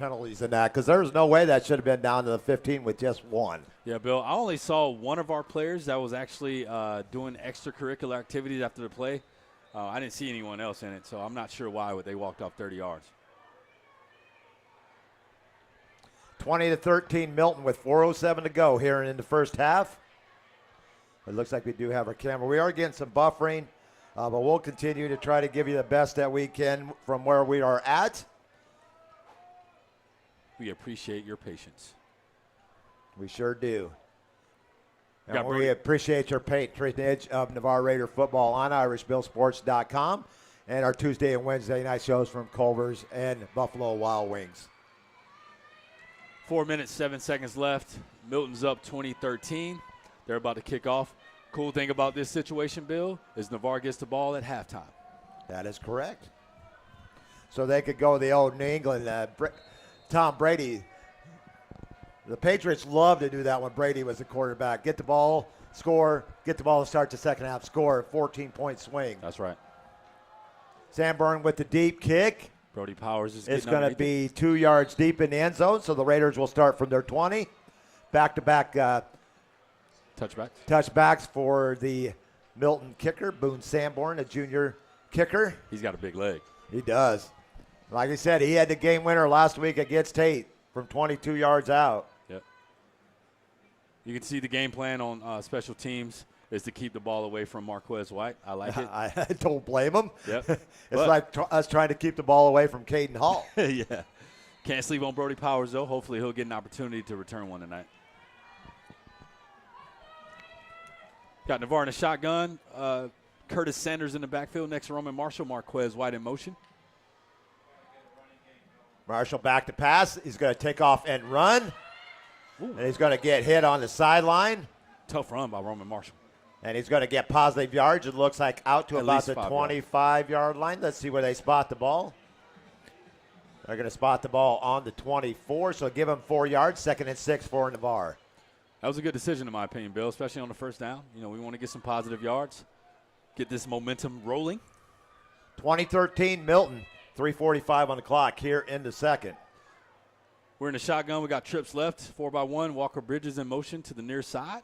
penalties in that because there's no way that should have been down to the 15 with just one. Yeah, Bill, I only saw one of our players that was actually doing extracurricular activities after the play. I didn't see anyone else in it, so I'm not sure why they walked off 30 yards. 20-13 Milton with 4:07 to go here in the first half. It looks like we do have our camera. We are getting some buffering, but we'll continue to try to give you the best that we can from where we are at. We appreciate your patience. We sure do. And we appreciate your patronage of Navarre Raider football on IrishBillSports.com and our Tuesday and Wednesday night shows from Culver's and Buffalo Wild Wings. 4 minutes, 7 seconds left. Milton's up 20-13. They're about to kick off. Cool thing about this situation, Bill, is Navarre gets the ball at halftime. That is correct. So they could go the old New England, Tom Brady. The Patriots love to do that when Brady was the quarterback. Get the ball, score, get the ball to start the second half, score, 14-point swing. That's right. Sanborn with the deep kick. Brody Powers is It's going to be 2 yards deep in the end zone, so the Raiders will start from their 20. Back-to-back touchbacks for the Milton kicker, Boone Sanborn, a junior kicker. He's got a big leg. He does. Like I said, he had the game winner last week against Tate from 22 yards out. Yep. You can see the game plan on special teams is to keep the ball away from Marquez White. I like it. I don't blame him. Yep. It's like us trying to keep the ball away from Caden Hall. Yeah. Can't sleep on Brody Powers, though. Hopefully he'll get an opportunity to return one tonight. Got Navarre in a shotgun. Curtis Sanders in the backfield next to Roman Marshall. Marquez White in motion. Marshall back to pass. He's going to take off and run. Ooh. And he's going to get hit on the sideline. Tough run by Roman Marshall. And he's going to get positive yards. It looks like out to about the 25-yard line. Let's see where they spot the ball. They're going to spot the ball on the 24, so give him 4 yards. 2nd and 6 for Navarre. That was a good decision, in my opinion, Bill, especially on the first down. You know, we want to get some positive yards, get this momentum rolling. 20-13 Milton, 3:45 on the clock here in the second. We're in the shotgun. We got trips left, 4x1. Walker Bridges in motion to the near side.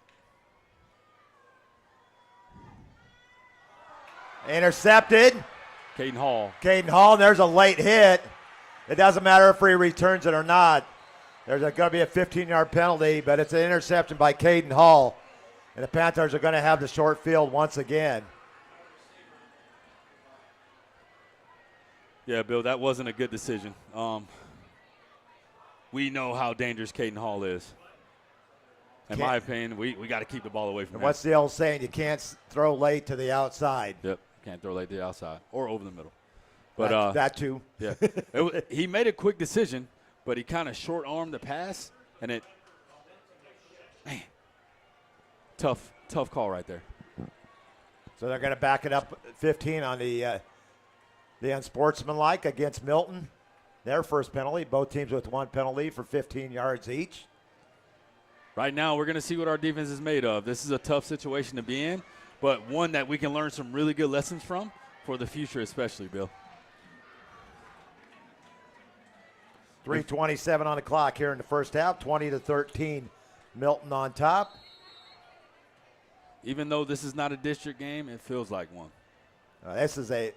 Intercepted. Caden Hall. Caden Hall, there's a late hit. It doesn't matter if he returns it or not. There's going to be a 15-yard penalty, but it's an interception by Caden Hall. And the Panthers are going to have the short field once again. Yeah, Bill, that wasn't a good decision. We know how dangerous Caden Hall is. In my opinion, we got to keep the ball away from him. What's the old saying? You can't throw late to the outside. Yep, can't throw late to the outside or over the middle. But that too. Yeah, he made a quick decision, but he kind of short-armed the pass, and man, tough call right there. So they're going to back it up 15 on the unsportsmanlike against Milton. Their first penalty, both teams with one penalty for 15 yards each. Right now, we're going to see what our defense is made of. This is a tough situation to be in, but one that we can learn some really good lessons from for the future especially, Bill. 3:27 on the clock here in the first half, 20-13, Milton on top. Even though this is not a district game, it feels like one. This is a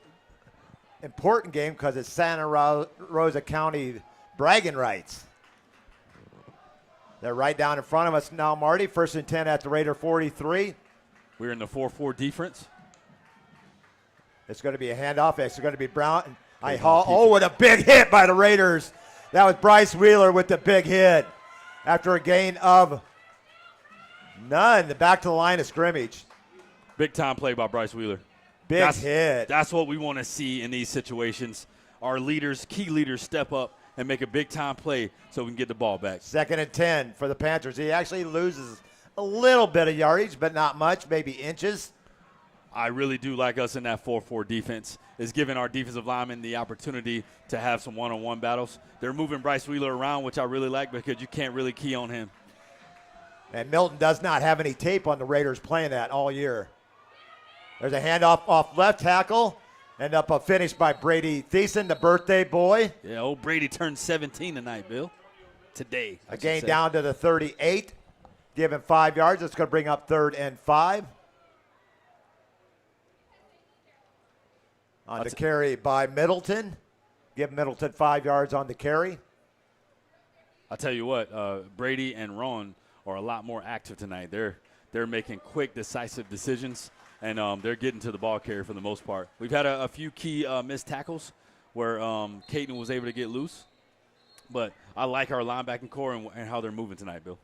important game because it's Santa Rosa County bragging rights. They're right down in front of us now, Marty. 1st and 10 at the Raider 43. We're in the 4-4 defense. It's going to be a handoff. It's going to be Brown. What a big hit by the Raiders. That was Bryce Wheeler with the big hit. After a gain of none, back to the line of scrimmage. Big time play by Bryce Wheeler. Big hit. That's what we want to see in these situations. Our leaders, key leaders, step up and make a big-time play so we can get the ball back. 2nd and 10 for the Panthers. He actually loses a little bit of yardage, but not much, maybe inches. I really do like us in that 4-4 defense. Is giving our defensive linemen the opportunity to have some one-on-one battles. They're moving Bryce Wheeler around, which I really like because you can't really key on him. And Milton does not have any tape on the Raiders playing that all year. There's a handoff off left tackle. End up a finish by Brady Thiessen, the birthday boy. Yeah, old Brady turned 17 tonight, Bill. Today. A gain down to the 38. Give him 5 yards. It's going to bring up 3rd and 5. On the carry by Middleton. Give Middleton 5 yards on the carry. I'll tell you what, Brady and Rowan are a lot more active tonight. They're making quick, decisive decisions, and they're getting to the ball carrier for the most part. We've had a few key missed tackles where Caden was able to get loose. But I like our linebacking core and how they're moving tonight, Bill.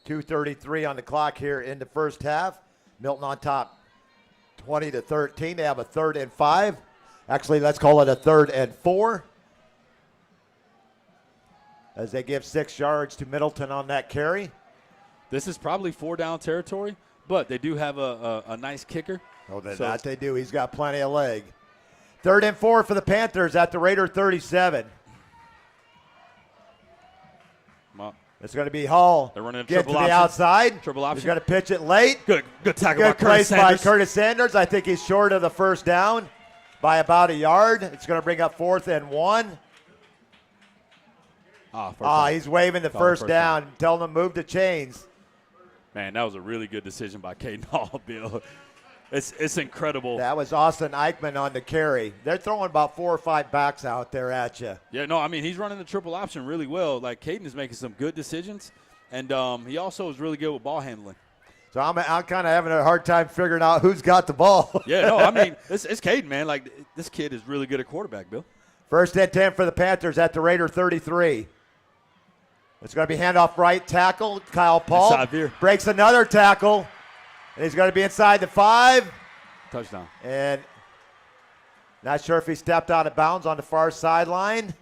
2:33 on the clock here in the first half. Milton on top 20-13. They have a 3rd and 5. Actually, let's call it a 3rd and 4. As they give 6 yards to Middleton on that carry. This is probably 4-down territory, but they do have a nice kicker. Oh, that they do. He's got plenty of leg. 3rd and 4 for the Panthers at the Raider 37. Well, it's going to be Hall. They're running a get triple to option. The outside. Triple option. He's going to pitch it late. Good tackle Good by place Curtis Sanders. by Curtis Sanders. I think he's short of the first down by about a yard. It's going to bring up 4th and 1. He's waving the first down, telling them move the chains. Man, that was a really good decision by Caden Hall, Bill. It's incredible. That was Austin Eichmann on the carry. They're throwing about 4 or 5 backs out there at you. Yeah, no, I mean, he's running the triple option really well. Like, Caden is making some good decisions, and he also is really good with ball handling. So I'm kind of having a hard time figuring out who's got the ball. Yeah, no, I mean, it's Caden, man. Like, this kid is really good at quarterback, Bill. 1st and 10 for the Panthers at the Raider 33. It's going to be handoff right tackle. Kyle Paul breaks another tackle. And he's going to be inside the 5. Touchdown. And not sure if he stepped out of bounds on the far sideline.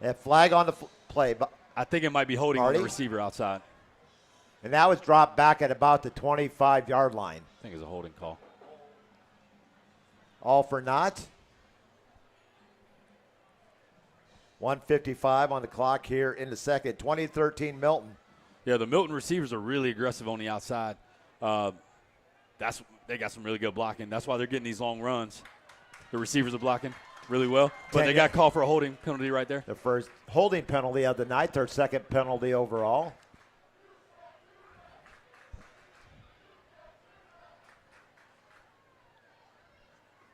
And flag on the play. I think it might be holding on the receiver outside. And that was dropped back at about the 25-yard line. I think it's a holding call. All for naught. 1:55 on the clock here in the second. 20-13 Milton. Yeah, the Milton receivers are really aggressive on the outside. They got some really good blocking. That's why they're getting these long runs. The receivers are blocking really well, but they got called for a holding penalty right there. The first holding penalty of the night, their 2nd penalty overall.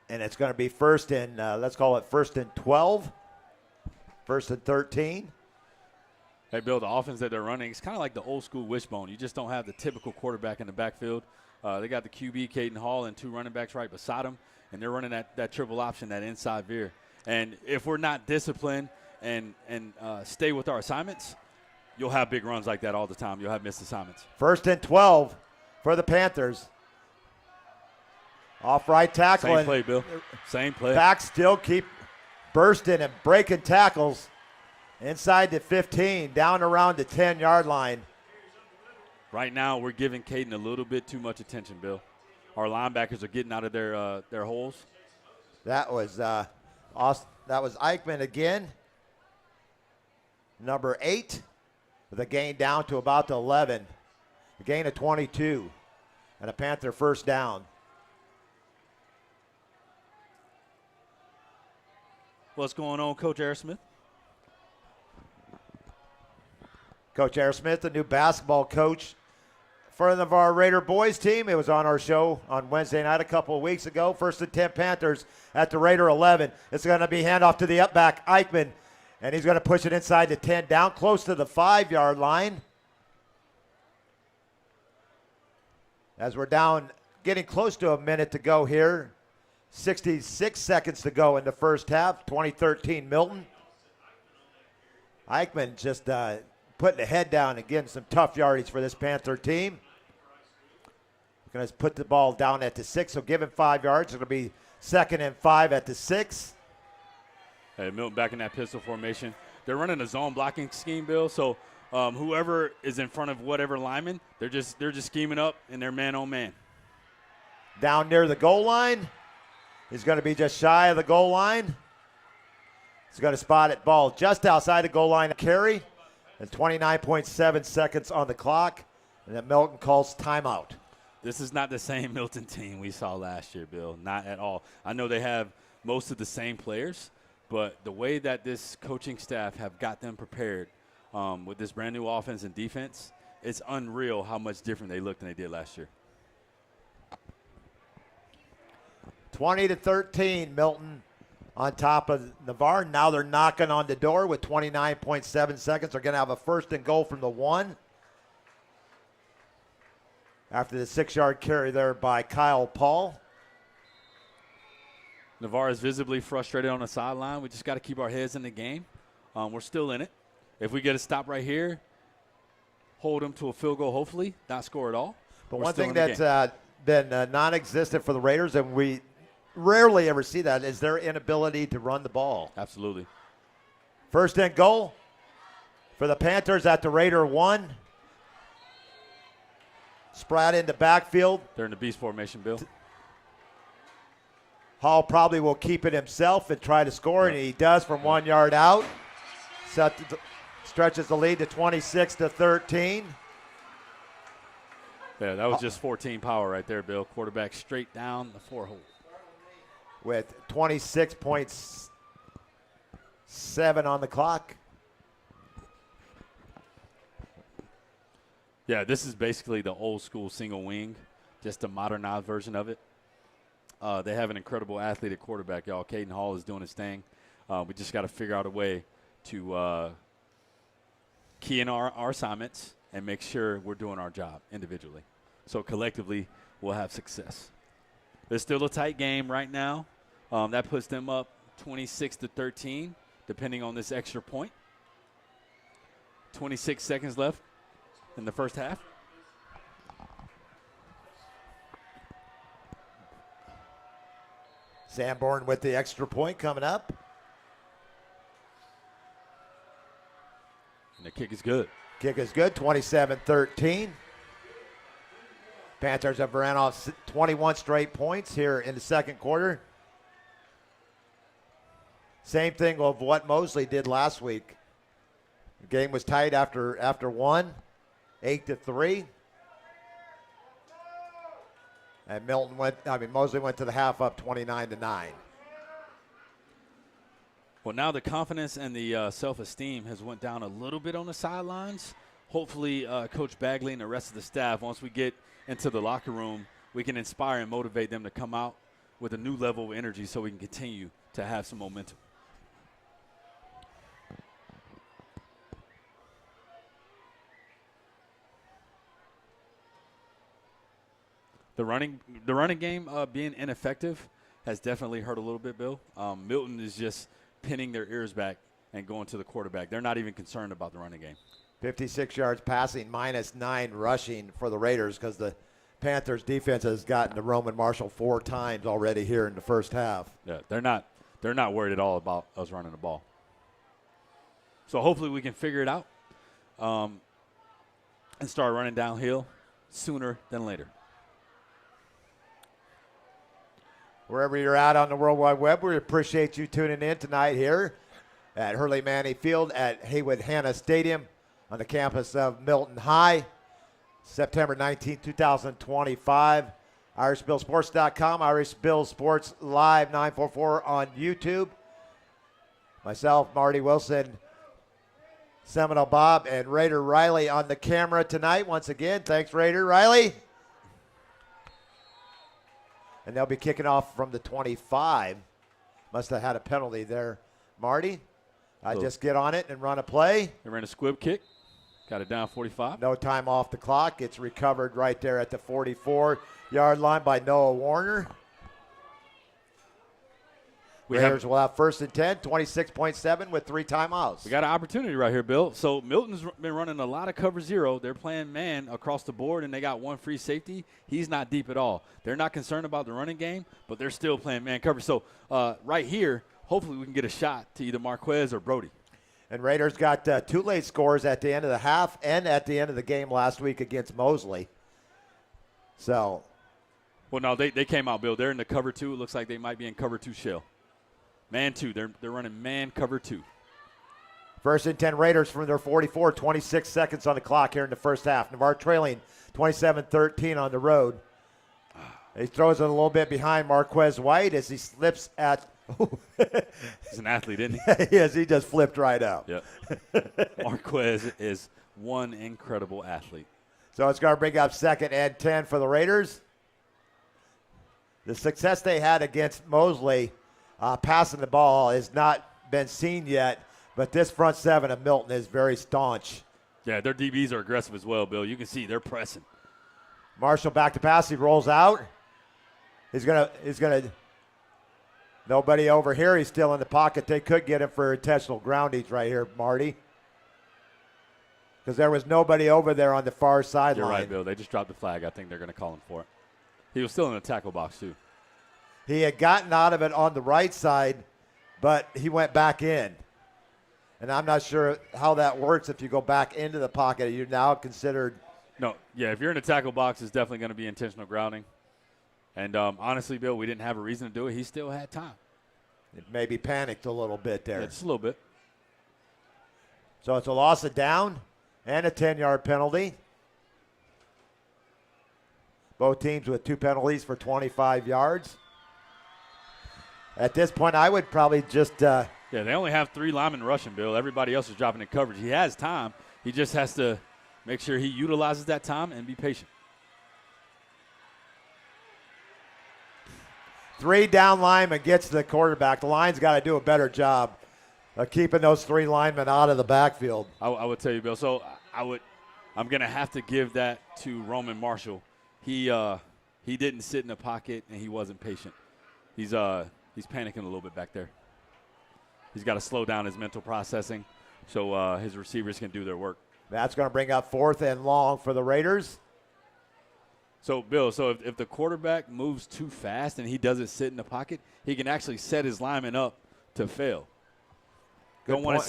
And it's going to be first and let's call it 1st and 12, 1st and 13. Hey, Bill, the offense that they're running, it's kind of like the old school wishbone. You just don't have the typical quarterback in the backfield. They got the QB, Caden Hall, and 2 running backs right beside him, and they're running that triple option, that inside veer. And if we're not disciplined and stay with our assignments, you'll have big runs like that all the time. You'll have missed assignments. 1st and 12 for the Panthers. Off right tackle. Same play, Bill. Same play. Backs still keep bursting and breaking tackles. Inside the 15, down around the 10-yard line. Right now, we're giving Caden a little bit too much attention, Bill. Our linebackers are getting out of their holes. That was Eichmann again. Number 8, with a gain down to about the 11. A gain of 22, and a Panther first down. What's going on, Coach Aerosmith? Coach Aerosmith, the new basketball coach for the Navarre Raider boys team. It was on our show on Wednesday night a couple of weeks ago. 1st and 10 Panthers at the Raider 11. It's going to be handoff to the up back, Eichmann, and he's going to push it inside the 10, down close to the 5-yard line. As we're down, getting close to a minute to go here. 66 seconds to go in the first half. 20-13 Milton. Eichmann just putting the head down and getting some tough yardage for this Panther team. We're going to put the ball down at the 6, so give him 5 yards. It's going to be 2nd and 5 at the 6. Hey, Milton back in that pistol formation. They're running a zone blocking scheme, Bill, so whoever is in front of whatever lineman, they're just scheming up, and they're man-on-man. Down near the goal line. He's going to be just shy of the goal line. He's going to spot it, ball just outside the goal line carry. And 29.7 seconds on the clock. And then Milton calls timeout. This is not the same Milton team we saw last year, Bill. Not at all. I know they have most of the same players, but the way that this coaching staff have got them prepared with this brand new offense and defense, it's unreal how much different they look than they did last year. 20-13, Milton on top of Navarre. Now they're knocking on the door with 29.7 seconds. They're going to have a first and goal from the 1. After the 6-yard carry there by Kyle Paul. Navarre is visibly frustrated on the sideline. We just got to keep our heads in the game. We're still in it. If we get a stop right here, hold them to a field goal, hopefully, not score at all. But one thing that's been non-existent for the Raiders, and we rarely ever see that, is their inability to run the ball. Absolutely. First and goal for the Panthers at the Raider 1. Spread into backfield. They're in the beast formation, Bill. Hall probably will keep it himself and try to score, and he does from 1 yard out. Stretches the lead to 26-13. Yeah, that was just 14 power right there, Bill. Quarterback straight down the 4-hole. With 26.7 on the clock. Yeah, this is basically the old school single wing, just a modernized version of it. They have an incredible athlete at quarterback, y'all. Caden Hall is doing his thing. We just got to figure out a way to key in our assignments and make sure we're doing our job individually. So collectively, we'll have success. There's still a tight game right now. That puts them up 26-13, depending on this extra point. 26 seconds left in the first half. Sanborn with the extra point coming up. And the kick is good. Kick is good, 27-13. Panthers have ran off 21 straight points here in the second quarter. Same thing of what Mosley did last week. The game was tight after one, 8-3. And Mosley went to the half up 29-9. Well, now the confidence and the self-esteem has went down a little bit on the sidelines. Hopefully, Coach Bagley and the rest of the staff, once we get into the locker room, we can inspire and motivate them to come out with a new level of energy so we can continue to have some momentum. The running game being ineffective has definitely hurt a little bit, Bill. Milton is just pinning their ears back and going to the quarterback. They're not even concerned about the running game. 56 yards passing, -9 rushing for the Raiders because the Panthers defense has gotten to Roman Marshall 4 times already here in the first half. Yeah, they're not worried at all about us running the ball. So hopefully we can figure it out and start running downhill sooner than later. Wherever you're at on the World Wide Web, we appreciate you tuning in tonight here at Hurley Manny Field at Haywood Hanna Stadium on the campus of Milton High. September 19, 2025. IrishBillSports.com, Irish Bill Sports Live 944 on YouTube. Myself, Marty Wilson, Seminole Bob, and Raider Riley on the camera tonight. Once again, thanks, Raider Riley. And they'll be kicking off from the 25. Must have had a penalty there, Marty. I just get on it and run a play. They ran a squib kick. Got it down 45. No time off the clock. It's recovered right there at the 44-yard line by Noah Warner. Raiders will have first and 10, 26.7 with 3 timeouts. We got an opportunity right here, Bill. So Milton's been running a lot of cover zero. They're playing man across the board, and they got one free safety. He's not deep at all. They're not concerned about the running game, but they're still playing man cover. So right here, hopefully we can get a shot to either Marquez or Brody. And Raiders got 2 late scores at the end of the half and at the end of the game last week against Mosley. So. Well, no, they came out, Bill. They're in the cover 2. It looks like they might be in cover 2 shell. Man 2. They're running man cover 2. First and 10 Raiders from their 44, 26 seconds on the clock here in the first half. Navarre trailing 27-13 on the road. He throws it a little bit behind Marquez White as he slips at. He's an athlete, isn't he? Yes, he just flipped right out. Yep. Marquez is one incredible athlete. So it's going to bring up 2nd and 10 for the Raiders. The success they had against Mosley passing the ball has not been seen yet, but this front 7 of Milton is very staunch. Yeah, their DBs are aggressive as well, Bill. You can see they're pressing. Marshall back to pass. He rolls out. He's gonna. Nobody over here. He's still in the pocket. They could get him for intentional groundings right here, Marty. Because there was nobody over there on the far sideline. You're right, Bill. They just dropped the flag. I think they're going to call him for it. He was still in the tackle box, too. He had gotten out of it on the right side, but he went back in. And I'm not sure how that works if you go back into the pocket. You're now considered. No, yeah, if you're in the tackle box, it's definitely going to be intentional grounding. And honestly, Bill, we didn't have a reason to do it. He still had time. It maybe panicked a little bit there. Yeah, just a little bit. So it's a loss of down and a 10-yard penalty. Both teams with 2 penalties for 25 yards. At this point, I would probably just yeah, they only have 3 linemen rushing, Bill. Everybody else is dropping in coverage. He has time. He just has to make sure he utilizes that time and be patient. 3 down linemen gets to the quarterback. The line's got to do a better job of keeping those 3 linemen out of the backfield. I would tell you, Bill. So I'm going to have to give that to Roman Marshall. He didn't sit in the pocket and he wasn't patient. He's panicking a little bit back there. He's got to slow down his mental processing so his receivers can do their work. That's going to bring up 4th and long for the Raiders. So, Bill, if the quarterback moves too fast and he doesn't sit in the pocket, he can actually set his lineman up to fail. Don't want to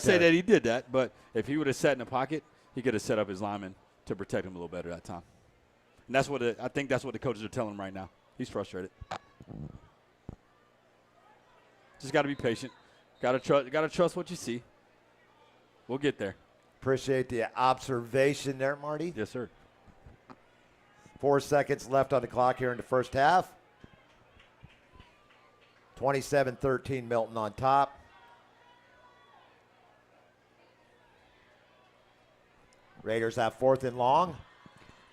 say that he did that, but if he would have sat in the pocket, he could have set up his lineman to protect him a little better that time. And that's what I think that's what the coaches are telling him right now. He's frustrated. Just got to be patient. Got to trust what you see. We'll get there. Appreciate the observation there, Marty. Yes, sir. 4 seconds left on the clock here in the first half. 27-13 Milton on top. Raiders have 4th and long.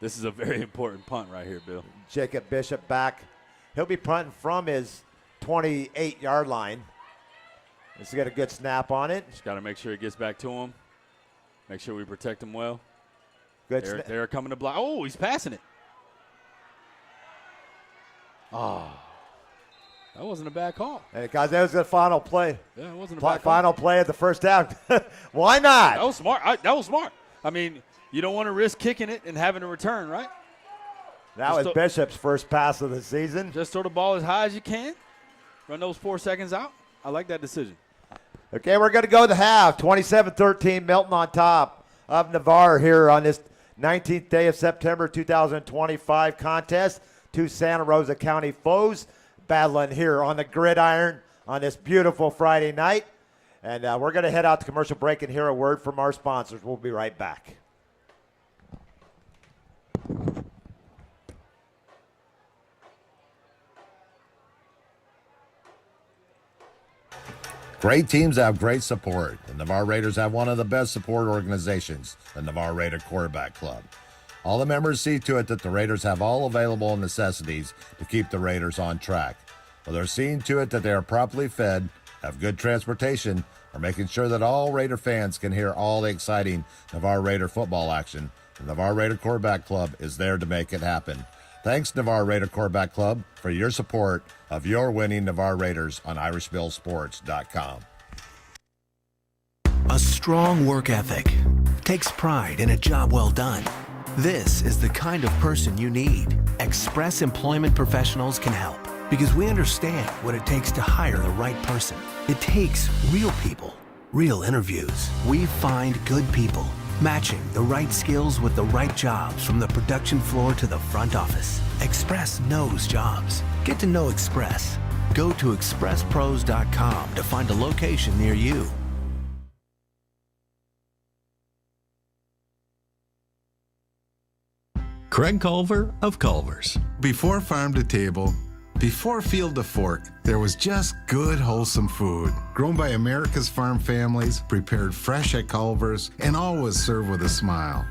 This is a very important punt right here, Bill. Jacob Bishop back. He'll be punting from his 28-yard line. Let's get a good snap on it. Just got to make sure it gets back to him. Make sure we protect him well. Good. They're coming to block. Oh, he's passing it. Oh, that wasn't a bad call. Hey, guys, that was the final play. Yeah, it wasn't a bad call. Final play of the first half. Why not? That was smart. That was smart. I mean, you don't want to risk kicking it and having a return, right? That was Bishop's first pass of the season. Just throw the ball as high as you can. Run those 4 seconds out. I like that decision. Okay, we're going to go to the half. 27-13, Milton on top of Navarre here on this 19th day of September 2025 contest. 2 Santa Rosa County foes battling here on the gridiron on this beautiful Friday night. And we're going to head out to commercial break and hear a word from our sponsors. We'll be right back. Great teams have great support. The Navarre Raiders have one of the best support organizations, the Navarre Raider Quarterback Club. All the members see to it that the Raiders have all available necessities to keep the Raiders on track. Well, they're seeing to it that they are properly fed, have good transportation, are making sure that all Raider fans can hear all the exciting Navarre Raider football action. The Navarre Raider Quarterback Club is there to make it happen. Thanks, Navarre Raider Quarterback Club, for your support of your winning Navarre Raiders on IrishBillSports.com. A strong work ethic takes pride in a job well done. This is the kind of person you need. Express Employment Professionals can help because we understand what it takes to hire the right person. It takes real people, real interviews. We find good people, matching the right skills with the right jobs from the production floor to the front office. Express knows jobs. Get to know Express. Go to expresspros.com to find a location near you. Craig Culver of Culver's. Before farm to table, before field to fork, there was just good, wholesome food. Grown by America's farm families, prepared fresh at Culver's, and always served with a smile.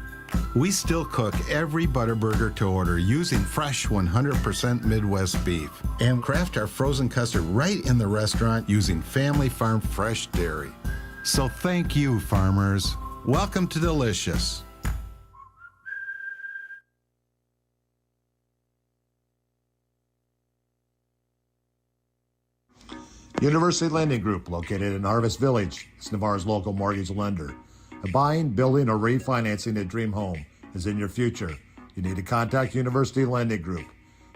We still cook every Butterburger to order using fresh 100% Midwest beef and craft our frozen custard right in the restaurant using family farm fresh dairy. So thank you, farmers. Welcome to Delicious. University Lending Group, located in Harvest Village, is Navarre's local mortgage lender. The buying, building, or refinancing a dream home is in your future. You need to contact University Lending Group.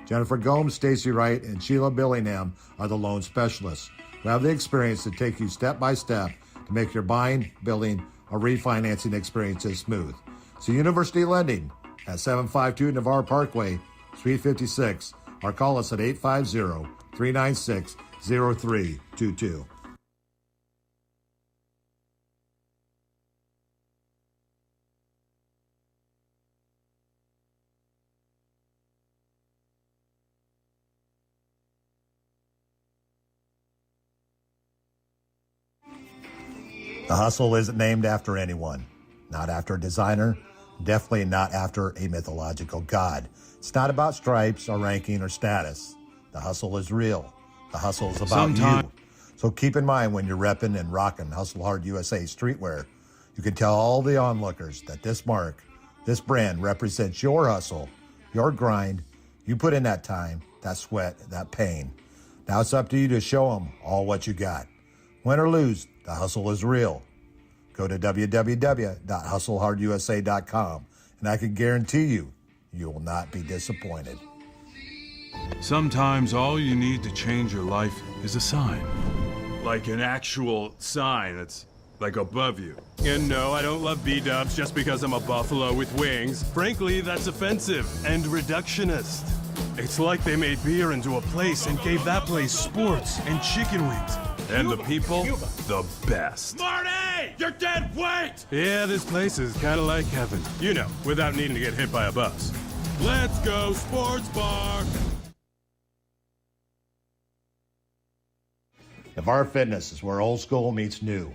Jennifer Gomes, Stacy Wright, and Sheila Billingham are the loan specialists who have the experience to take you step by step to make your buying, building, or refinancing experiences smooth. So University Lending at 752 Navarre Parkway, Suite 56, or call us at 850-396-0322. The Hustle isn't named after anyone, not after a designer, definitely not after a mythological god. It's not about stripes or ranking or status. The Hustle is real. The Hustle is about you. So keep in mind when you're repping and rocking Hustle Hard USA streetwear, you can tell all the onlookers that this mark, this brand represents your hustle, your grind. You put in that time, that sweat, that pain. Now it's up to you to show them all what you got. Win or lose, the hustle is real. Go to www.hustlehardusa.com, and I can guarantee you, you will not be disappointed. Sometimes all you need to change your life is a sign. Like an actual sign that's like above you. And no, I don't love B-dubs just because I'm a buffalo with wings. Frankly, that's offensive and reductionist. It's like they made beer into a place and gave that place sports and chicken wings. And the people, the best. Marty! You're dead weight! Yeah, this place is kind of like heaven. You know, without needing to get hit by a bus. Let's go sports bar! Navarre Fitness is where old school meets new.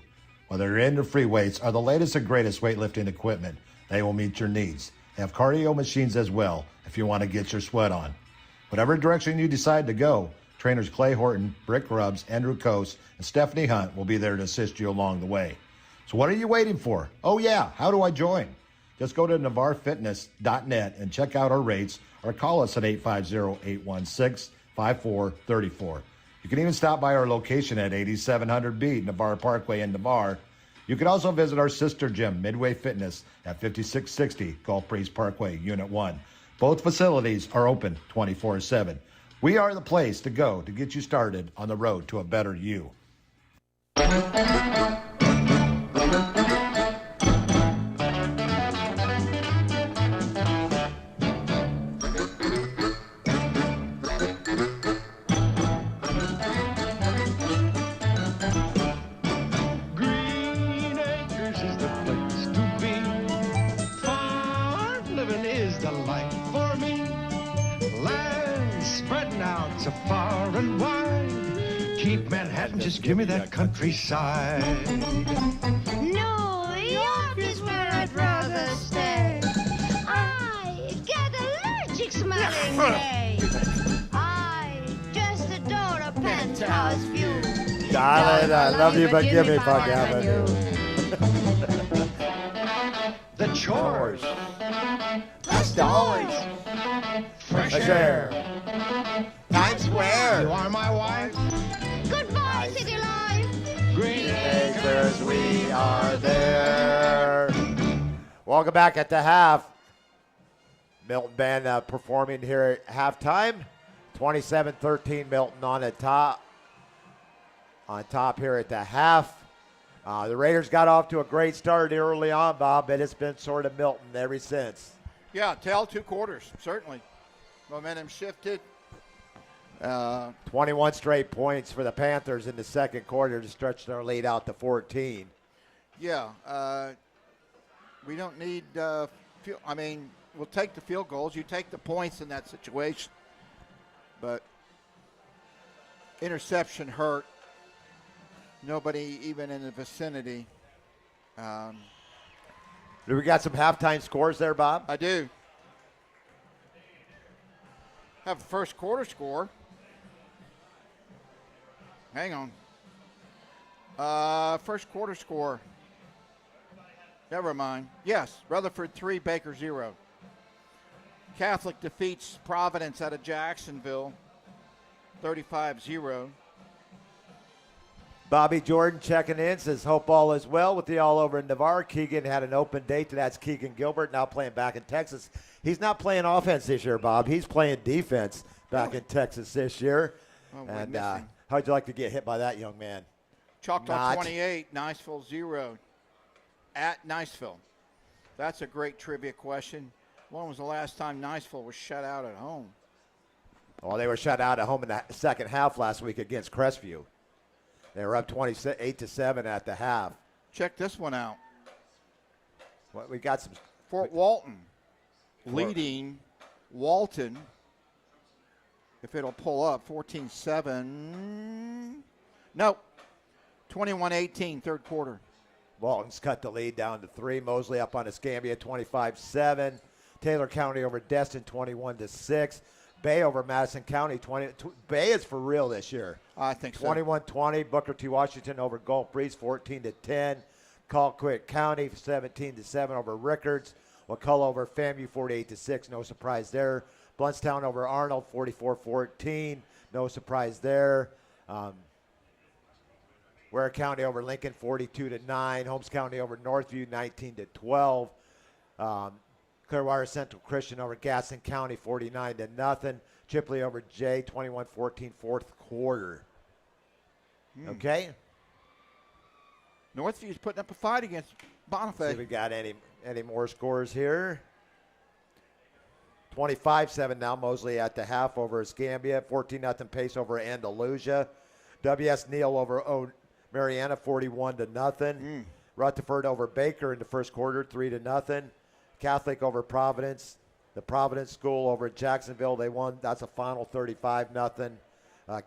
Whether you're into free weights or the latest and greatest weightlifting equipment, they will meet your needs. They have cardio machines as well if you want to get your sweat on. Whatever direction you decide to go, trainers Clay Horton, Brick Rubbs, Andrew Coase, and Stephanie Hunt will be there to assist you along the way. So what are you waiting for? Oh yeah, how do I join? Just go to navarrefitness.net and check out our rates or call us at 850-816-5434. You can even stop by our location at 8700B Navarre Parkway in Navarre. You can also visit our sister gym, Midway Fitness, at 5660 Gulf Breeze Parkway, Unit 1. Both facilities are open 24/7. We are the place to go to get you started on the road to a better you. Just give me that countryside. New York is where I'd rather stay. I get allergic smelling days. I just adore a penthouse view. Darling, I love you, but give me Buck Avenue. The chores. That's the always. Fresh air. Times Square. You are my wife. Goodbye, city life. Green Acres, we are there. Welcome back at the half. Milton band performing here at halftime. 27-13 Milton on the top. On top here at the half. The Raiders got off to a great start early on, Bob, but it's been sort of Milton ever since. Yeah, tell 2 quarters, certainly. Momentum shifted. 21 straight points for the Panthers in the second quarter to stretch their lead out to 14. Yeah, we don't need will take the field goals. You take the points in that situation. But interception hurt. Nobody even in the vicinity. Do we got some halftime scores there, Bob? I do. Have a first quarter score. Hang on. First quarter score. Never mind. Yes, Rutherford 3, Baker 0. Catholic defeats Providence out of Jacksonville 35-0. Bobby Jordan checking in, says, hope all is well with you all over in Navarre. Keegan had an open date. That's Keegan Gilbert, now playing back in Texas. He's not playing offense this year, Bob. He's playing defense back in Texas this year. Oh, and how'd you like to get hit by that young man? Choctaw 28, Niceville 0 at Niceville. That's a great trivia question. When was the last time Niceville was shut out at home? Well, they were shut out at home in the second half last week against Crestview. They were up 28-7 at the half. Check this one out. We got some. Fort Walton leading Walton, if it'll pull up, 14-7. No, 21-18, third quarter. Walton's cut the lead down to 3. Mosley up on Escambia, 25-7. Taylor County over Destin, 21-6. Bay over Madison County, Bay is for real this year. I think so. 21-20. Booker T. Washington over Gulf Breeze, 14-10. Colquitt County, 17-7 over Rickards. Wakulla over FAMU, 48-6. No surprise there. Bluntstown over Arnold, 44-14. No surprise there. Ware County over Lincoln, 42-9. Holmes County over Northview, 19-12. Clearwater Central Christian over Gaston County, 49-0. Chipley over Jay, 21-14, fourth quarter. Okay. Northview's putting up a fight against Bonifay. See if we got any more scores here. 25-7 now. Mosley at the half over Escambia. 14-0 pace over Andalusia. W.S. Neal over Mariana, 41-0. Rutherford over Baker in the first quarter, 3-0. Catholic over Providence. The Providence School over Jacksonville. They won. That's a final 35-0.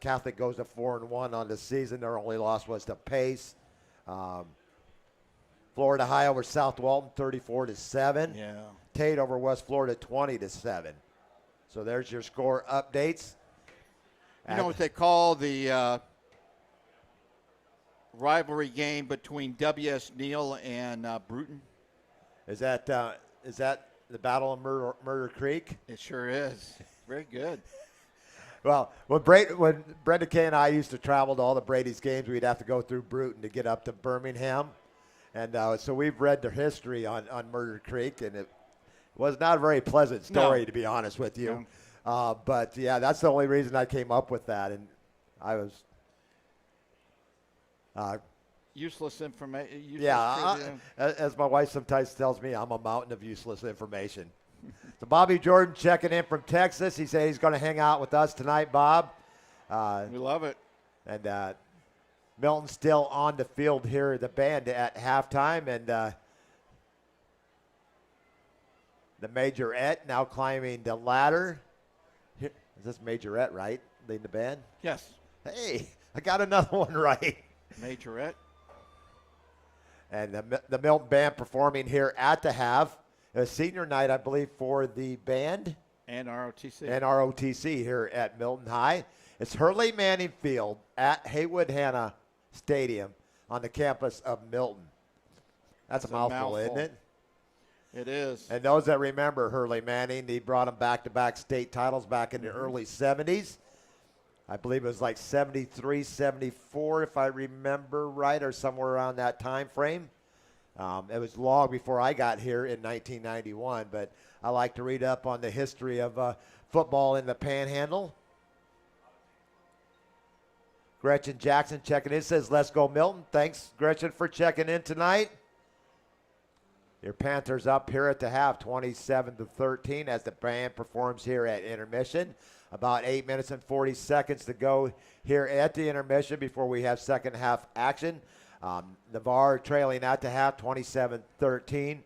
Catholic goes to 4-1 on the season. Their only loss was to Pace. Florida High over South Walton, 34-7. Yeah. Tate over West Florida, 20-7. So there's your score updates. You know what they call the rivalry game between W.S. Neal and Bruton? Is that the Battle of Murder Creek? It sure is. Very good. Well, when Brenda Kay and I used to travel to all the Brady's games, we'd have to go through Bruton to get up to Birmingham. And so we've read their history on Murder Creek, and it was not a very pleasant story, to be honest with you. No. But, yeah, that's the only reason I came up with that. And I was useless information. Yeah, as my wife sometimes tells me, I'm a mountain of useless information. So Bobby Jordan checking in from Texas. He said he's going to hang out with us tonight, Bob. We love it. And Milton's still on the field here, the band at halftime. And the Majorette now climbing the ladder. Is this Majorette, right? Leading the band? Yes. Hey, I got another one right. Majorette. And the Milton band performing here at the half. A senior night, I believe, for the band. And ROTC. And ROTC here at Milton High. It's Hurley Manning Field at Haywood Hanna Stadium on the campus of Milton. That's a mouthful, isn't it? It is. And those that remember Hurley Manning, he brought them back-to-back state titles back in the early 70s. I believe it was like 73, 74, if I remember right, or somewhere around that time frame. It was long before I got here in 1991, but I like to read up on the history of football in the Panhandle. Gretchen Jackson checking in, says, let's go Milton. Thanks, Gretchen, for checking in tonight. Your Panthers up here at the half, 27-13, as the band performs here at intermission. About 8 minutes and 40 seconds to go here at the intermission before we have second half action. Navarre trailing at the half, 27-13.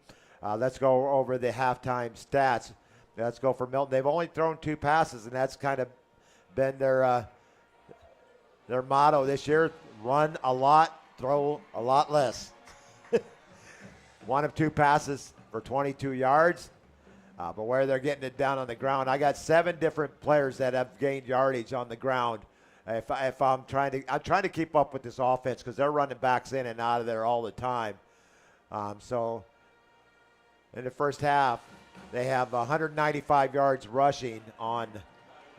Let's go over the halftime stats. Let's go for Milton. They've only thrown 2 passes, and that's kind of been their motto this year. Run a lot, throw a lot less. 1 of 2 passes for 22 yards. But where they're getting it down on the ground, I got 7 different players that have gained yardage on the ground. If I'm trying to keep up with this offense because they're running backs in and out of there all the time. So in the first half, they have 195 yards rushing on,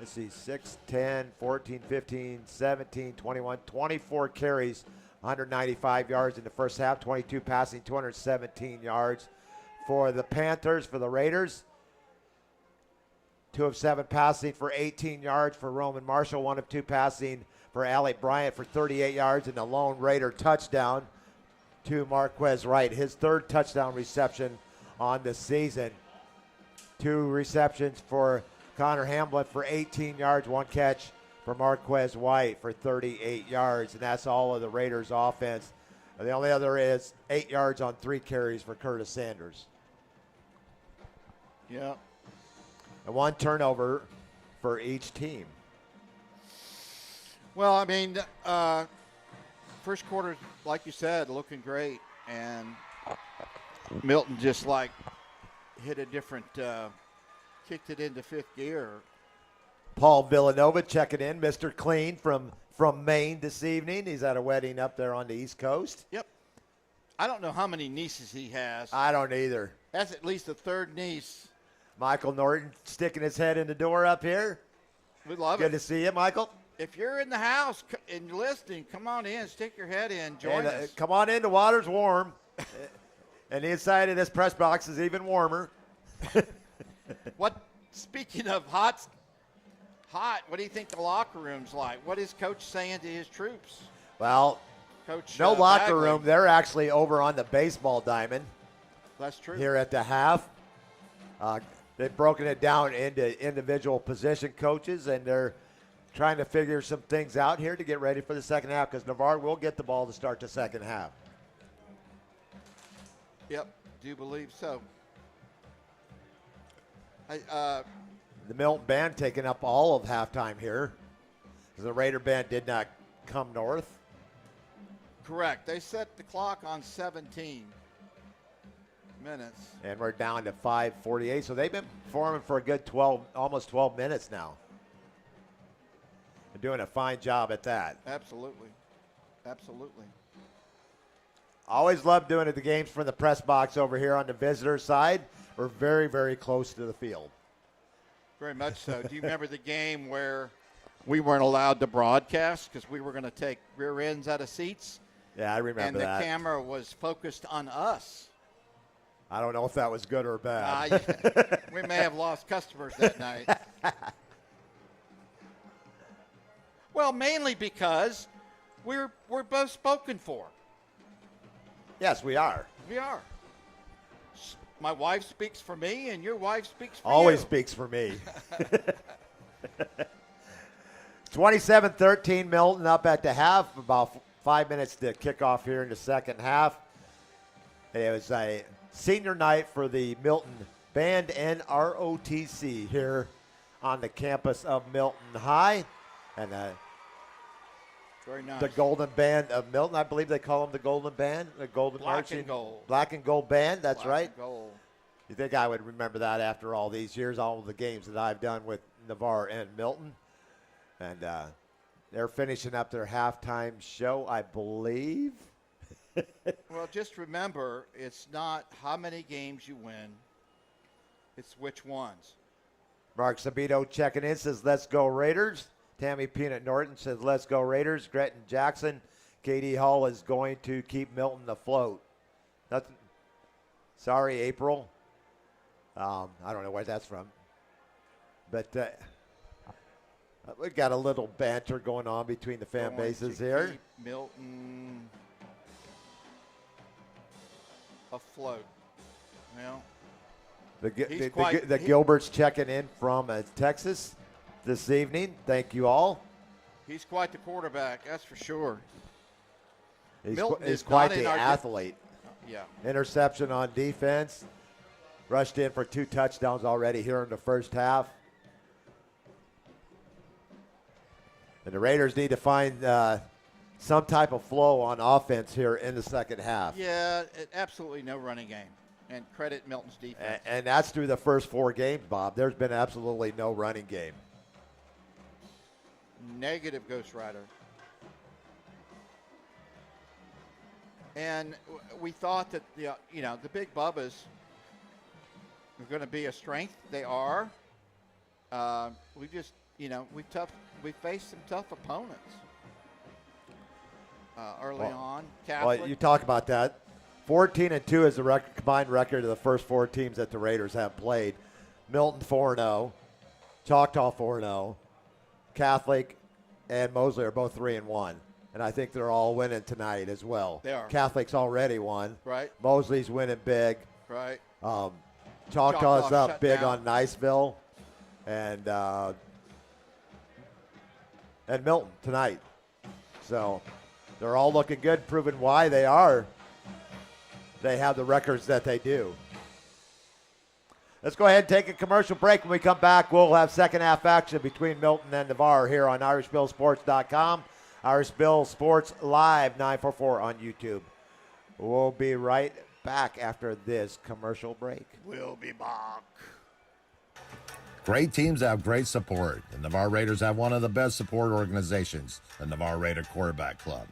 6, 10, 14, 15, 17, 21, 24 carries, 195 yards in the first half, 22 passing, 217 yards. For the Panthers, for the Raiders, 2 of 7 passing for 18 yards for Roman Marshall, 1 of 2 passing for Alec Bryant for 38 yards, and the lone Raider touchdown to Marquez Wright, his 3rd touchdown reception on the season. 2 receptions for Connor Hamblin for 18 yards, 1 catch for Marquez White for 38 yards, and that's all of the Raiders' offense. The only other is 8 yards on 3 carries for Curtis Sanders. Yeah. And 1 turnover for each team. Well, I mean, first quarter, like you said, looking great, and Milton just like hit a different, kicked it into 5th gear. Paul Villanova checking in, Mr. Clean from Maine this evening. He's at a wedding up there on the East Coast. Yep. I don't know how many nieces he has. I don't either. That's at least a 3rd niece. Michael Norton sticking his head in the door up here. We love Good it. to see you, Michael. If you're in the house and listening, come on in, stick your head in, join And, us. come on in, the water's warm. And the inside of this press box is even warmer. Speaking of hot, what do you think the locker room's like? What is Coach saying to his troops? Well, Coach, no locker Bagley. room. They're actually over on the baseball diamond That's true. here at the half. They've broken it down into individual position coaches, and they're trying to figure some things out here to get ready for the second half because Navarre will get the ball to start the second half. Yep, do believe so. The Milton band taking up all of halftime here because the Raider band did not come north. Correct. They set the clock on 17 minutes. And we're down to 5:48, so they've been performing for a good almost 12 minutes now. They're doing a fine job at that. Absolutely. Absolutely. Always love doing it, the games from the press box over here on the visitor side. We're very, very close to the field. Very much so. Do you remember the game where we weren't allowed to broadcast because we were going to take rear ends out of seats? Yeah, I remember that. And the camera was focused on us. I don't know if that was good or bad. We may have lost customers that night. Well, mainly because we're both spoken for. Yes, we are. We are. My wife speaks for me, and your wife speaks for Always you. speaks for me. 27-13 Milton up at the half. About 5 minutes to kick off here in the second half. It was a senior night for the Milton Band and ROTC here on the campus of Milton High. And Very nice. the Golden Band of Milton, I believe they call them the Golden Band, the Golden Black Marching and Gold. Black and Gold Band. That's Black right. and gold. You think I would remember that after all these years, all of the games that I've done with Navarre and Milton? And they're finishing up their halftime show, I believe. Well, just remember, it's not how many games you win, it's which ones. Mark Sabito checking in, says, let's go Raiders. Tammy Peanut Norton says, let's go Raiders. Gretton Jackson, Katie Hall is going to keep Milton afloat. Nothing. Sorry, April. I don't know where that's from. But we've got a little banter going on between the fan Going bases to here. keep Milton afloat. Well, The Gilberts checking in from Texas this evening. Thank you all. he's quite the quarterback, that's for sure. He's Milton he's is quite not in the our athlete. Yeah. Interception on defense. rushed in for 2 touchdowns already here in the first half. And the Raiders need to find some type of flow on offense here in the second half. Yeah, absolutely no running game. And credit Milton's defense. And that's through the first 4 games, Bob. There's been absolutely no running game. Negative Ghost Rider. And we thought that the big Bubbas were going to be a strength. They are. We just we faced some tough opponents early on. Catholic. Well, you talk about that. 14-2 is the combined record of the first 4 teams that the Raiders have played. Milton 4-0, Choctaw 4-0, Catholic and Mosley are both 3-1. And I think they're all winning tonight as well. They are. Catholic's already won. Right. Mosley's winning big. Right. Choctaw's up big down on Niceville. And Milton tonight. So they're all looking good, proving why they have the records that they do. Let's go ahead and take a commercial break. When we come back, we'll have second half action between Milton and Navarre here on IrishBillSports.com. Irish Bill Sports Live 944 on YouTube. We'll be right back after this commercial break. We'll be back. Great teams have great support. The Navarre Raiders have one of the best support organizations, the Navarre Raider Quarterback Club.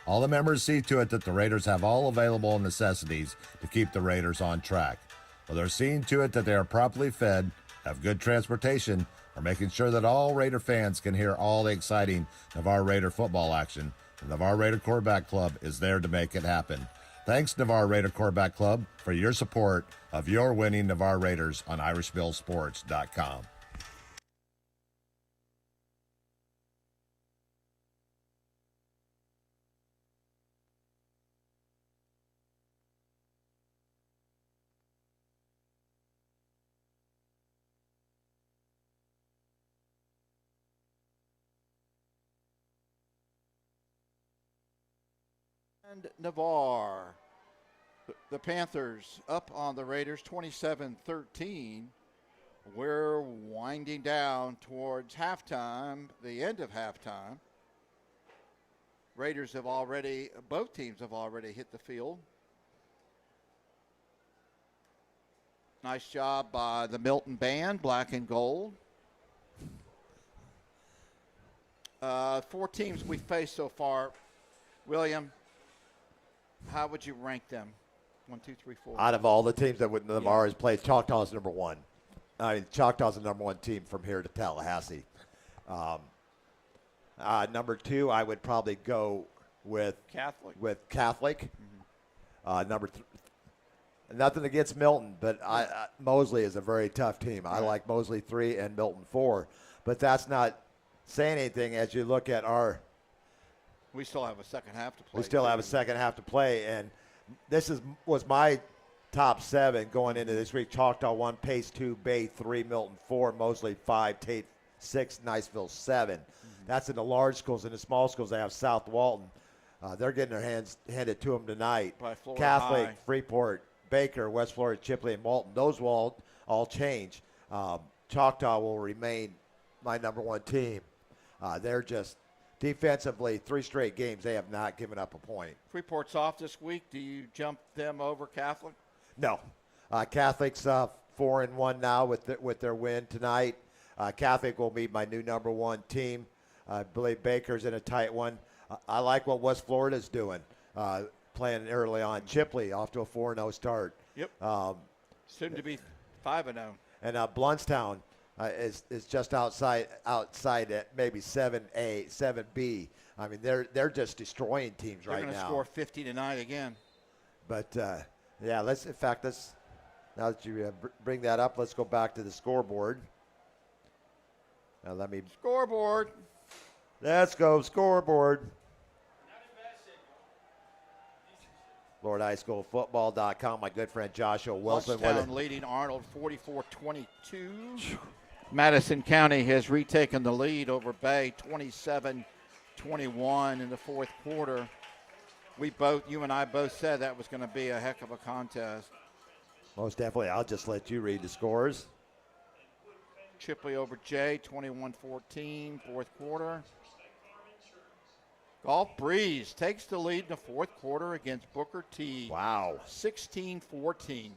All the members see to it that the Raiders have all available necessities to keep the Raiders on track. Well, they're seeing to it that they are properly fed, have good transportation, are making sure that all Raider fans can hear all the exciting Navarre Raider football action. The Navarre Raider Quarterback Club is there to make it happen. Thanks, Navarre Raider Quarterback Club, for your support of your winning Navarre Raiders on IrishBillSports.com. And Navarre. The Panthers up on the Raiders 27-13. We're winding down towards halftime, the end of halftime. Raiders have already, both teams have already hit the field. Nice job by the Milton band, black and gold. 4 teams we faced so far. William, how would you rank them? 1, 2, 3, 4. Out of all the teams that Navarre has played, Choctaw's number 1. I mean, Choctaw's the number 1 team from here to Tallahassee. Number 2, I would probably go with Catholic. Mm-hmm. Number 3, nothing against Milton, but Mosley is a very tough team. Right. I like Mosley 3 and Milton 4, but that's not saying anything as you look at our. We still have a second half to play. We still have a second half to play, and this was my top 7 going into this week. Choctaw 1, Pace 2, Bay 3, Milton 4, Mosley 5, Tate 6, Niceville 7. Mm-hmm. That's in the large schools. In the small schools, they have South Walton. They're getting their hands handed to them tonight. By Florida Catholic, High. Freeport, Baker, West Florida, Chipley, and Walton. Those will all change. Choctaw will remain my number 1 team. They're just defensively, 3 straight games, they have not given up a point. Freeport's off this week. Do you jump them over Catholic? No. Catholic's 4-1 now with their win tonight. Catholic will be my new number 1 team. I believe Baker's in a tight one. I like what West Florida's doing, playing early on. Chipley off to a 4-0 start. Yep. Soon to be 5-0. And Bluntstown is just outside at maybe 7A, 7B. I mean, they're just destroying teams right now. They're going to score 50 tonight again. But yeah, now that you bring that up, let's go back to the scoreboard. Now Scoreboard. Let's go scoreboard. FloridaHighSchoolFootball.com. My good friend Joshua Wilson. Bluntstown leading Arnold 44-22. Madison County has retaken the lead over Bay 27-21 in the fourth quarter. You and I both said that was going to be a heck of a contest. Most definitely. I'll just let you read the scores. Chipley over Jay, 21-14, fourth quarter. Golf Breeze takes the lead in the fourth quarter against Booker T. Wow. 16-14.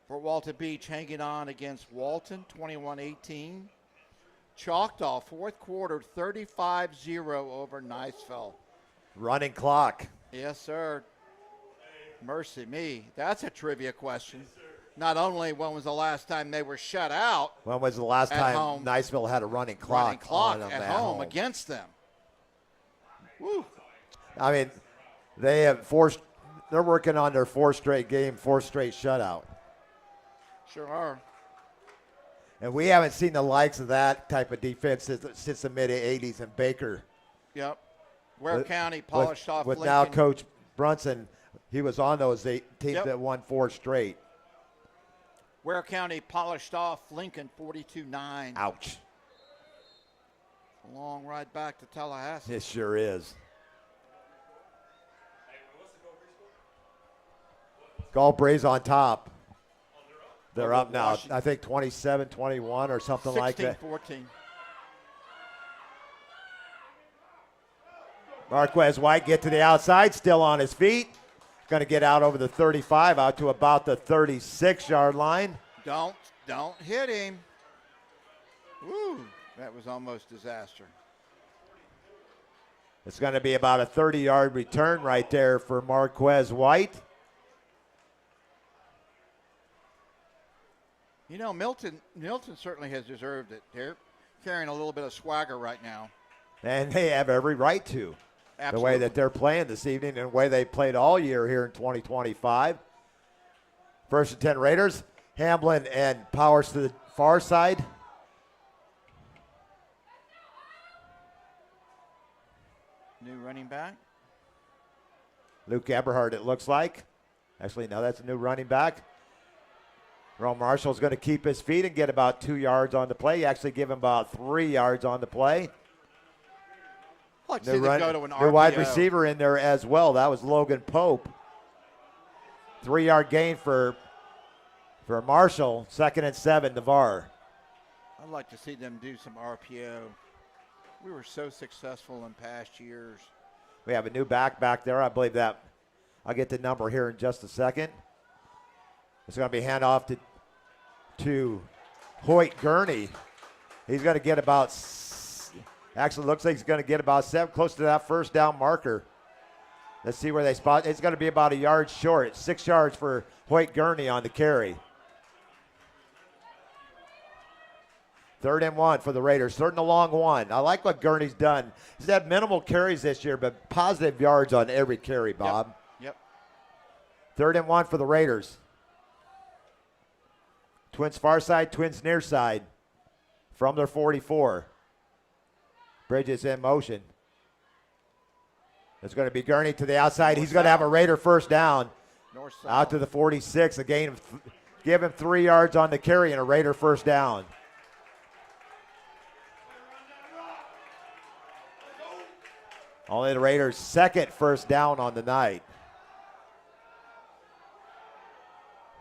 Fort Walton Beach hanging on against Walton, 21-18. Choctaw, fourth quarter, 35-0 over Niceville. Running clock. Yes, sir. Mercy me. That's a trivia question. Not only when was the last time they were shut out. When was the last time home. Niceville had a running clock on them at home against them? Woo. I mean, they have they're working on their fourth straight game, fourth straight shutout. Sure are. And we haven't seen the likes of that type of defense since the mid-'80s in Baker. Yep. Ware County polished off with Lincoln. Now Coach Brunson, he was on those teams that won 4 straight. Ware County polished off Lincoln 42-9. Ouch. A long ride back to Tallahassee. It sure is. Gulf Braves on top. They're up now. I think 27-21 or something like that. 16-14. Marquez White get to the outside, still on his feet. Going to get out over the 35, out to about the 36-yard line. Don't hit him. Woo, that was almost disaster. It's going to be about a 30-yard return right there for Marquez White. You know, Milton certainly has deserved it. They're carrying a little bit of swagger right now. And they have every right to. Absolutely. The way that they're playing this evening and the way they played all year here in 2025. First and 10 Raiders. Hamblin and Powers to the far side. New running back. Luke Eberhard, it looks like. Actually, no, that's a new running back. Rome Marshall's going to keep his feet and get about 2 yards on the play. You actually give him about 3 yards on the play. I'd like to see them go to an new RPO. wide receiver in there as well. That was Logan Pope. 3-yard gain for Marshall. 2nd and 7, Navarre. I'd like to see them do some RPO. We were so successful in past years. We have a new back there. I believe that. I'll get the number here in just a second. It's going to be handoff to Hoyt Gurney. He's going to get about, actually looks like he's going to get about 7, close to that first down marker. Let's see where they spot. It's going to be about a yard short. 6 yards for Hoyt Gurney on the carry. 3rd and 1 for the Raiders. 3rd and a long one. I like what Gurney's done. He's had minimal carries this year, but positive yards on every carry, Bob. Yep. 3rd and 1 for the Raiders. Twins far side, Twins near side from their 44. Bridges in motion. It's going to be Gurney to the outside. He's going to have a Raider first down. North-south. Out to the 46. Again, give him 3 yards on the carry and a Raider first down. Only the Raiders' 2nd first down on the night.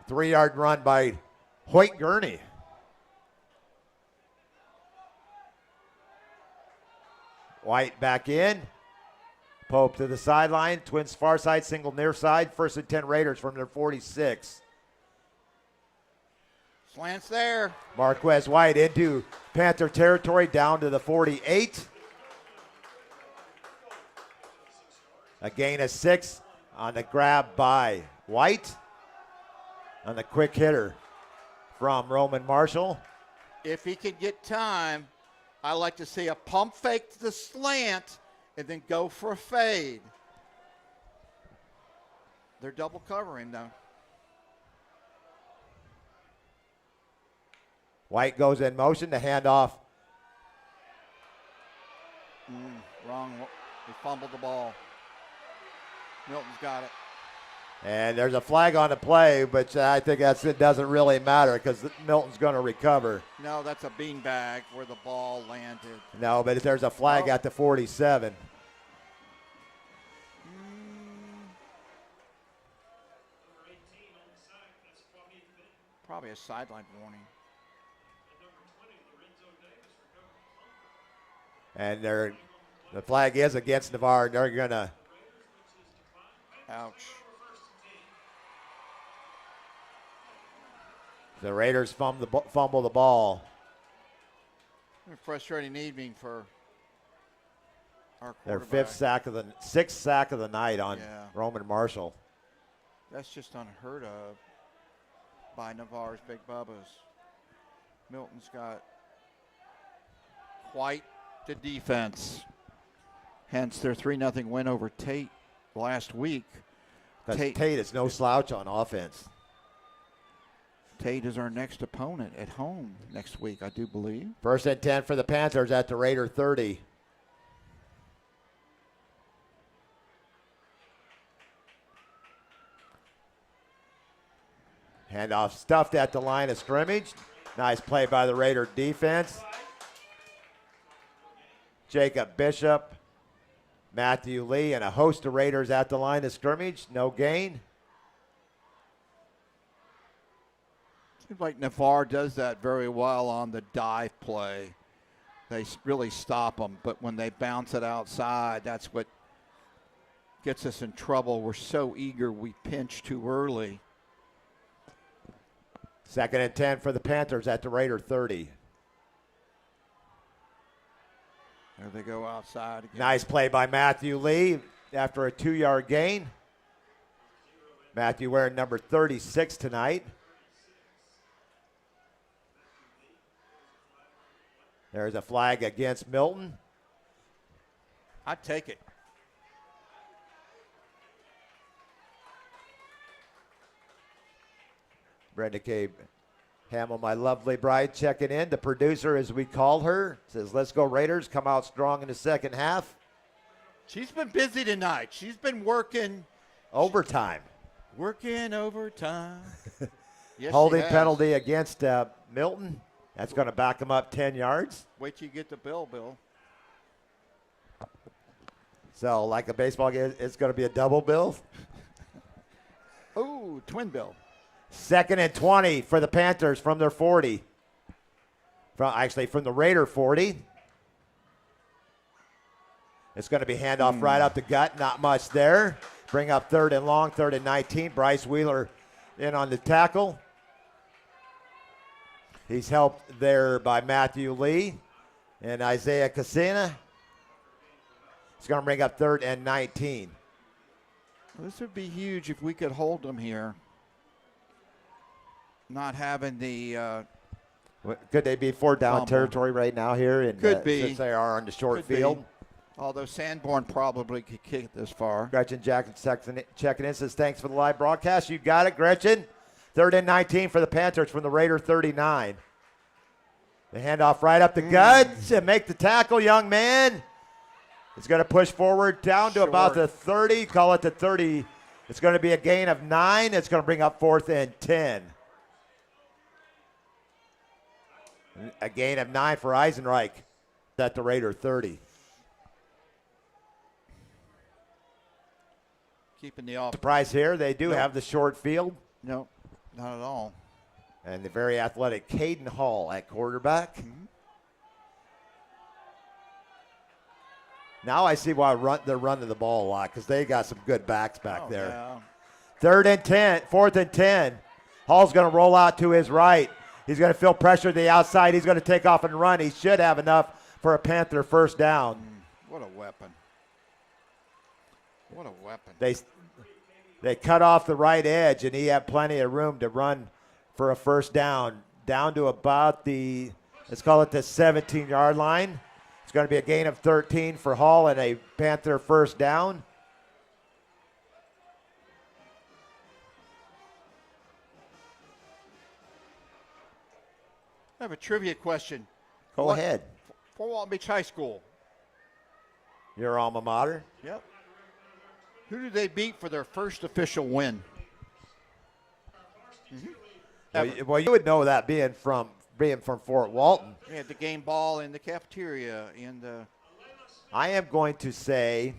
3-yard run by Hoyt Gurney. White back in. Pope to the sideline. Twins far side, single near side. 1st and 10 Raiders from their 46. Slants there. Marquez White into Panther territory down to the 48. A gain of 6 on the grab by White. On the quick hitter from Roman Marshall. If he can get time, I like to see a pump fake to the slant and then go for a fade. They're double covering though. White goes in motion to hand off. Wrong. He fumbled the ball. Milton's got it. And there's a flag on the play, but I think it doesn't really matter because Milton's going to recover. No, that's a beanbag where the ball landed. No, but there's a flag at the 47. Probably a sideline warning. And the flag is against Navarre. They're going to. Ouch. The Raiders fumble the ball. A frustrating evening for our Their quarterback. sixth sack of the night on Roman Marshall. That's just unheard of by Navarre's Big Bubbas. Milton's got quite the defense. Hence their 3-0 win over Tate last week. Tate is no slouch on offense. Tate is our next opponent at home next week, I do believe. 1st and 10 for the Panthers at the Raider 30. Handoff stuffed at the line of scrimmage. Nice play by the Raider defense. Jacob Bishop, Matthew Lee, and a host of Raiders at the line of scrimmage. No gain. Seems like Navarre does that very well on the dive play. They really stop them, but when they bounce it outside, that's what gets us in trouble. We're so eager, we pinch too early. 2nd and 10 for the Panthers at the Raider 30. There they go outside again. Nice play by Matthew Lee after a 2-yard gain. Matthew wearing number 36 tonight. There's a flag against Milton. I'd take it. Brenda K. Hamill, my lovely bride, checking in. The producer, as we call her, says, let's go Raiders. Come out strong in the second half. She's been busy tonight. She's been working. Overtime. Working overtime. Yes, Holding she has. penalty against Milton. That's going to back him up 10 yards. Wait till you get the bill, Bill. So, like a baseball game, it's going to be a double bill. Oh, twin bill. 2nd and 20 for the Panthers from their 40. From the Raider 40. It's going to be handoff right up the gut. Not much there. Bring up 3rd and long, 3rd and 19. Bryce Wheeler in on the tackle. He's helped there by Matthew Lee and Isaiah Casina. It's going to bring up 3rd and 19. Well, this would be huge if we could hold them here. Not having the could they be 4-down fumble territory right now here? Could be. Since they are on the short Could be. field. Although Sanborn probably could kick it this far. Gretchen Jackson checking in, says thanks for the live broadcast. You got it, Gretchen. 3rd and 19 for the Panthers from the Raider 39. The handoff right up the gut to make the tackle, young man. He's going to push forward down to about the 30. Call it the 30. It's going to be a gain of 9. It's going to bring up 4th and 10. A gain of 9 for Eisenreich at the Raider 30. Keeping the off. Surprise here, they do have the short field. No, not at all. And the very athletic Caden Hall at quarterback. Now I see why they're running the ball a lot, because they got some good backs back there. Yeah. 3rd and 10, 4th and 10. Hall's going to roll out to his right. He's going to feel pressure to the outside. He's going to take off and run. He should have enough for a Panther first down. What a weapon. What a weapon. They cut off the right edge, and he had plenty of room to run for a first down to about let's call it the 17-yard line. It's going to be a gain of 13 for Hall and a Panther first down. I have a trivia question. Go ahead. For Walton Beach High School. Your alma mater. Yep. Who did they beat for their first official win? Well, you would know that being from Fort Walton. They had the game ball in the cafeteria. I am going to say